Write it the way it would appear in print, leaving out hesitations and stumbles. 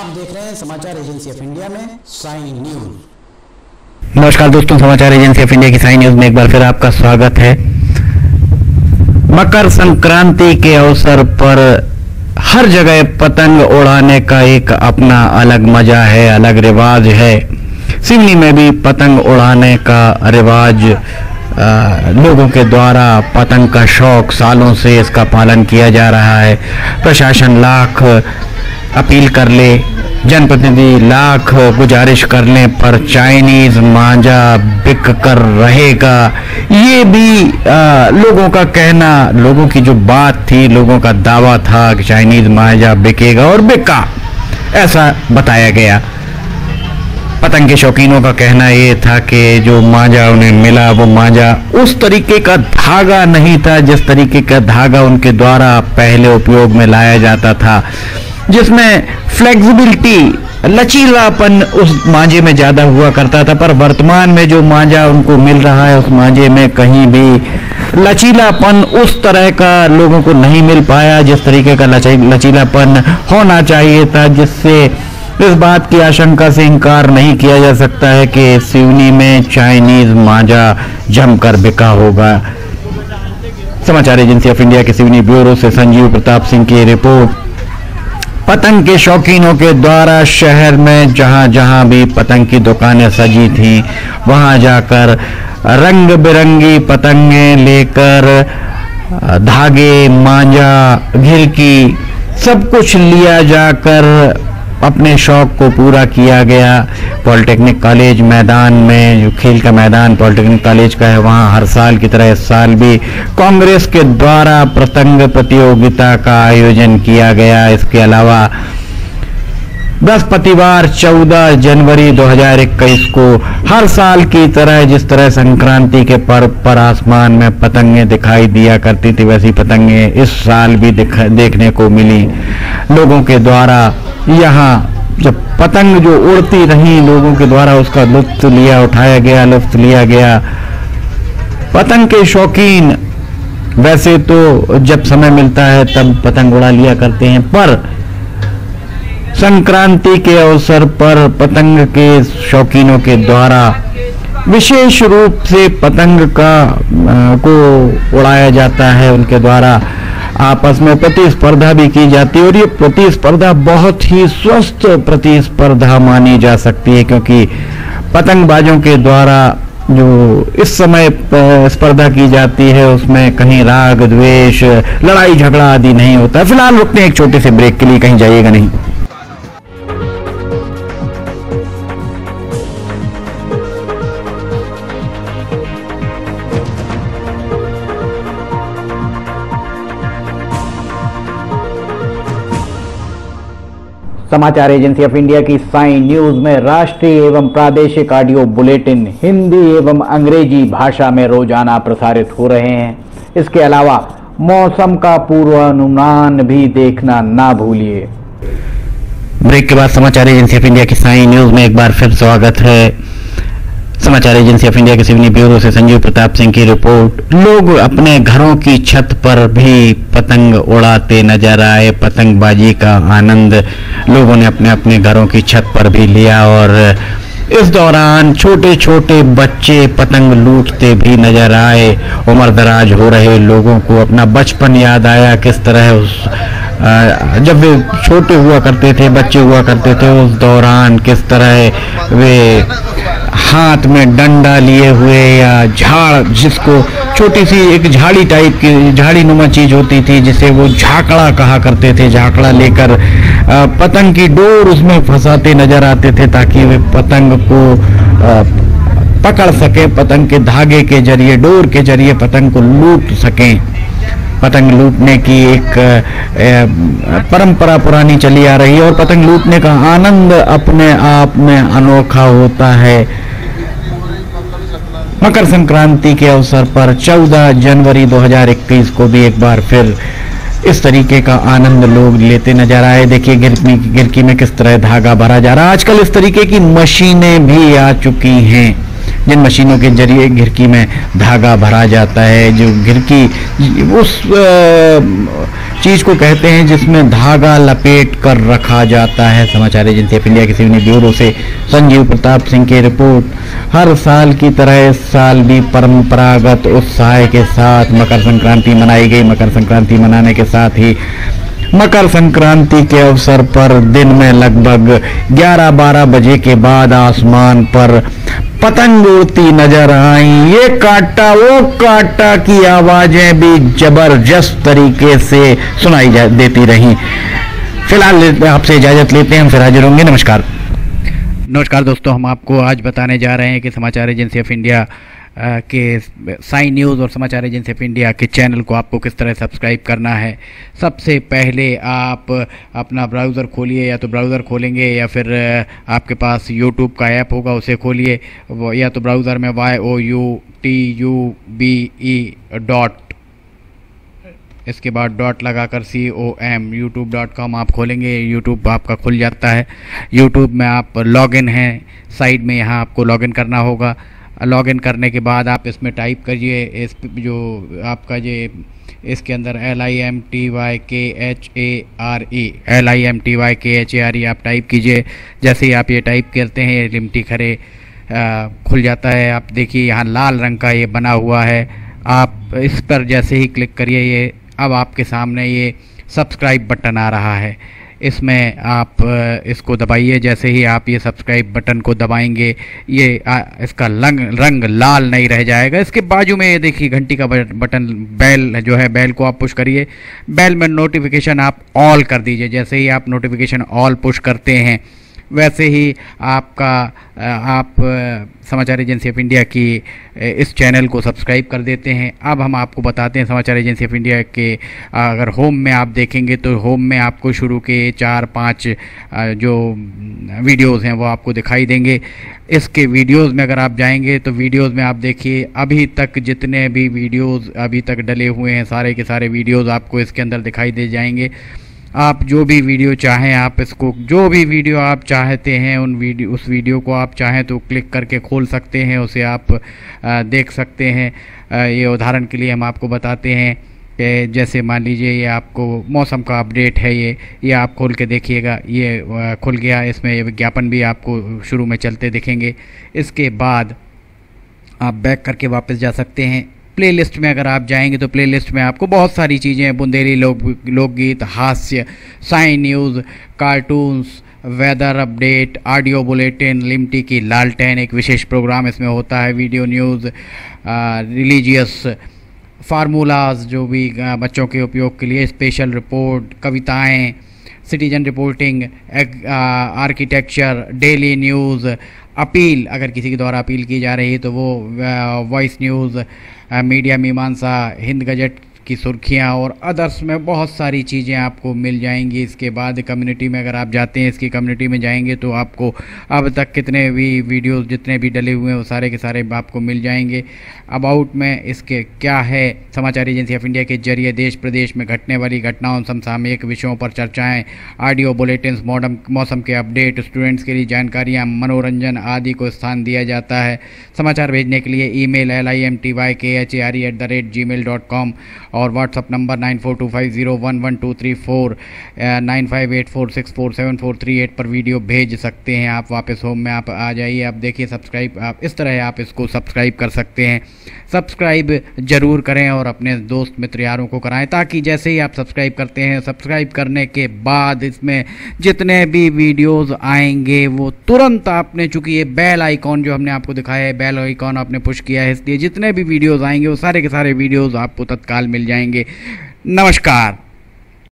आप देख रहे हैं समाचार एजेंसी ऑफ इंडिया में साई न्यूज। नमस्कार दोस्तों, समाचार एजेंसी ऑफ इंडिया की साई न्यूज में एक बार फिर आपका स्वागत है। मकर संक्रांति के अवसर पर हर जगह पतंग उड़ाने का एक अपना अलग मजा है, अलग रिवाज है। सिवनी में भी पतंग उड़ाने का रिवाज लोगों के द्वारा पतंग का शौक सालों से इसका पालन किया जा रहा है। प्रशासन लाख अपील कर ले, जनप्रतिनिधि लाख गुजारिश करने पर चाइनीज मांझा बिक कर रहेगा, ये भी लोगों का कहना, लोगों की जो बात थी, लोगों का दावा था कि चाइनीज मांझा बिकेगा और बिका, ऐसा बताया गया। पतंग के शौकीनों का कहना ये था कि जो मांझा उन्हें मिला वो मांझा उस तरीके का धागा नहीं था जिस तरीके का धागा उनके द्वारा पहले उपयोग में लाया जाता था, जिसमें फ्लेक्सिबिलिटी, लचीलापन उस मांझे में ज्यादा हुआ करता था। पर वर्तमान में जो मांझा उनको मिल रहा है उस मांझे में कहीं भी लचीलापन उस तरह का लोगों को नहीं मिल पाया जिस तरीके का लचीलापन होना चाहिए था, जिससे इस बात की आशंका से इनकार नहीं किया जा सकता है कि सिवनी में चाइनीज मांझा जमकर बिका होगा। समाचार एजेंसी ऑफ इंडिया के सिवनी ब्यूरो से संजीव प्रताप सिंह की रिपोर्ट। पतंग के शौकीनों के द्वारा शहर में जहां जहां भी पतंग की दुकानें सजी थीं, वहां जाकर रंग बिरंगी पतंगें लेकर धागे, मांझा, घिरकी सब कुछ लिया जाकर अपने शौक को पूरा किया गया। पॉलिटेक्निक कॉलेज मैदान में, जो खेल का मैदान पॉलिटेक्निक कॉलेज का है, वहां हर साल की तरह इस साल भी कांग्रेस के द्वारा पतंग प्रतियोगिता का आयोजन किया गया। इसके अलावा बृहस्पतिवार 14 जनवरी 2021 को हर साल की तरह जिस तरह संक्रांति के पर्व पर आसमान में पतंगें दिखाई दिया करती थी, वैसी पतंगें इस साल भी देखने को मिली। लोगों के द्वारा यहाँ जब पतंग जो उड़ती रही, लोगों के द्वारा उसका लुत्फ लिया गया। पतंग के शौकीन वैसे तो जब समय मिलता है तब पतंग उड़ा लिया करते हैं, पर संक्रांति के अवसर पर पतंग के शौकीनों के द्वारा विशेष रूप से पतंग को उड़ाया जाता है। उनके द्वारा आपस में प्रतिस्पर्धा भी की जाती है और ये प्रतिस्पर्धा बहुत ही स्वस्थ प्रतिस्पर्धा मानी जा सकती है, क्योंकि पतंगबाजों के द्वारा जो इस समय स्पर्धा की जाती है उसमें कहीं राग द्वेष, लड़ाई झगड़ा आदि नहीं होता। फिलहाल रुकते हैं एक छोटे से ब्रेक के लिए, कहीं जाइएगा नहीं। समाचार एजेंसी ऑफ इंडिया की साई न्यूज में राष्ट्रीय एवं प्रादेशिक ऑडियो बुलेटिन हिंदी एवं अंग्रेजी भाषा में रोजाना प्रसारित हो रहे हैं। इसके अलावा मौसम का पूर्वानुमान भी देखना ना भूलिए। ब्रेक के बाद समाचार एजेंसी ऑफ इंडिया की साई न्यूज में एक बार फिर स्वागत है। समाचार एजेंसी ऑफ इंडिया के सिवनी ब्यूरो से संजीव प्रताप सिंह की रिपोर्ट। लोग अपने घरों की छत पर भी पतंग उड़ाते नजर आए। पतंगबाजी का आनंद लोगों ने अपने अपने घरों की छत पर भी लिया और इस दौरान छोटे छोटे बच्चे पतंग लूटते भी नजर आए। उम्र दराज हो रहे लोगों को अपना बचपन याद आया, किस तरह जब वे छोटे हुआ करते थे, बच्चे हुआ करते थे, उस दौरान किस तरह वे हाथ में डंडा लिए हुए या झाड़, जिसको छोटी सी एक झाड़ी टाइप की झाड़ी नुमा चीज होती थी जिसे वो झाकड़ा कहा करते थे, झाकड़ा लेकर पतंग की डोर उसमें फंसाते नजर आते थे ताकि वे पतंग को पकड़ सके, पतंग के धागे के जरिए, डोर के जरिए पतंग को लूट सकें। पतंग लूटने की एक परंपरा पुरानी चली आ रही है और पतंग लूटने का आनंद अपने आप में अनोखा होता है। मकर संक्रांति के अवसर पर 14 जनवरी 2021 को भी एक बार फिर इस तरीके का आनंद लोग लेते नजर आए। देखिए गिरकी में किस तरह धागा भरा जा रहा है। आजकल इस तरीके की मशीनें भी आ चुकी हैं जिन मशीनों के जरिए घिरकी में धागा भरा जाता है, जो घिरकी उस चीज़ को कहते हैं जिसमें धागा लपेट कर रखा जाता है। समाचार एजेंसी ऑफ इंडिया के सिवनी ब्यूरो से संजीव प्रताप सिंह की रिपोर्ट। हर साल की तरह इस साल भी परंपरागत उत्साह के साथ मकर संक्रांति मनाई गई। मकर संक्रांति मनाने के साथ ही मकर संक्रांति के अवसर पर दिन में लगभग 11-12 बजे के बाद आसमान पर पतंग उड़ती नजर आई। ये काटा वो काटा की आवाजें भी जबरदस्त तरीके से सुनाई देती रहीं। फिलहाल आपसे इजाजत लेते हैं, हम फिर हाजिर होंगे। नमस्कार दोस्तों, हम आपको आज बताने जा रहे हैं कि समाचार एजेंसी ऑफ इंडिया के साइन न्यूज़ और समाचार एजेंसी ऑफ इंडिया के चैनल को आपको किस तरह सब्सक्राइब करना है। सबसे पहले आप अपना ब्राउज़र खोलिए, या तो ब्राउज़र खोलेंगे या फिर आपके पास यूट्यूब का ऐप होगा उसे खोलिए, या तो ब्राउज़र में youtube इसके बाद डॉट लगाकर com youtube.com आप खोलेंगे। यूट्यूब आपका खुल जाता है। यूट्यूब में आप लॉगिन हैं, साइड में यहाँ आपको लॉगिन करना होगा। लॉगिन करने के बाद आप इसमें टाइप करिए, इस जो आपका ये इसके अंदर LIMTYKHARE आप टाइप कीजिए। जैसे ही आप ये टाइप करते हैं, ये लिमटी खरे खुल जाता है। आप देखिए यहाँ लाल रंग का ये बना हुआ है, आप इस पर जैसे ही क्लिक करिए, ये अब आपके सामने ये सब्सक्राइब बटन आ रहा है। इसमें आप इसको दबाइए। जैसे ही आप ये सब्सक्राइब बटन को दबाएंगे, ये इसका रंग लाल नहीं रह जाएगा। इसके बाजू में ये देखिए घंटी का बटन, बेल जो है, बेल को आप पुश करिए। बेल में नोटिफिकेशन आप ऑल कर दीजिए। जैसे ही आप नोटिफिकेशन ऑल पुश करते हैं, वैसे ही आप समाचार एजेंसी ऑफ इंडिया की इस चैनल को सब्सक्राइब कर देते हैं। अब हम आपको बताते हैं समाचार एजेंसी ऑफ इंडिया के अगर होम में आप देखेंगे तो होम में आपको शुरू के 4-5 जो वीडियोस हैं वो आपको दिखाई देंगे। इसके वीडियोस में अगर आप जाएंगे तो वीडियोस में आप देखिए अभी तक जितने भी वीडियोस अभी तक डले हुए हैं, सारे के सारे वीडियोस आपको इसके अंदर दिखाई दे जाएंगे। आप जो भी वीडियो चाहें, आप इसको जो भी वीडियो आप चाहते हैं उस वीडियो को आप चाहें तो क्लिक करके खोल सकते हैं, उसे आप देख सकते हैं। ये उदाहरण के लिए हम आपको बताते हैं कि जैसे मान लीजिए ये आपको मौसम का अपडेट है, ये आप खोल के देखिएगा, ये खुल गया। इसमें विज्ञापन भी आपको शुरू में चलते दिखेंगे। इसके बाद आप बैक करके वापस जा सकते हैं। प्लेलिस्ट में अगर आप जाएंगे तो प्लेलिस्ट में आपको बहुत सारी चीज़ें, बुंदेली लोकगीत, हास्य, sign news, cartoons, weather update, audio bulletin, Limty की लालटेन एक विशेष प्रोग्राम इसमें होता है, वीडियो न्यूज़, रिलीजियस फार्मूलाज जो भी बच्चों के उपयोग के लिए, स्पेशल रिपोर्ट, कविताएं, citizen reporting, architecture, daily news, appeal अगर किसी के द्वारा अपील की जा रही है तो वो, वॉइस न्यूज़, मीडिया मीमांसा, हिंद गजट की सुर्खियां और अदर्स में बहुत सारी चीज़ें आपको मिल जाएंगी। इसके बाद कम्युनिटी में अगर आप जाते हैं, इसकी कम्युनिटी में जाएंगे तो आपको अब तक कितने भी वीडियोस जितने भी डले हुए हैं वो सारे के सारे आपको मिल जाएंगे। अबाउट में इसके क्या है, समाचार एजेंसी ऑफ इंडिया के जरिए देश प्रदेश में घटने वाली घटनाओं, समसामयिक विषयों पर चर्चाएँ, ऑडियो बुलेटिन्स, मौसम के अपडेट, स्टूडेंट्स के लिए जानकारियाँ, मनोरंजन आदि को स्थान दिया जाता है। समाचार भेजने के लिए ईमेल LIMTYKHARE@gmail.com और व्हाट्सअप नंबर 9425011234 9584647438 पर वीडियो भेज सकते हैं। आप वापस होम में आप आ जाइए, आप देखिए सब्सक्राइब, आप इस तरह आप इसको सब्सक्राइब कर सकते हैं। सब्सक्राइब ज़रूर करें और अपने दोस्त मित्र यारों को कराएं, ताकि जैसे ही आप सब्सक्राइब करते हैं, सब्सक्राइब करने के बाद इसमें जितने भी वीडियोस आएंगे वो तुरंत आपने, चूँकि ये बेल आइकॉन जो हमने आपको दिखाया है, बेल आइकॉन आपने पुश किया है, इसलिए जितने भी वीडियोस आएंगे वो सारे के सारे वीडियोस आपको तत्काल मिल जाएंगे। नमस्कार।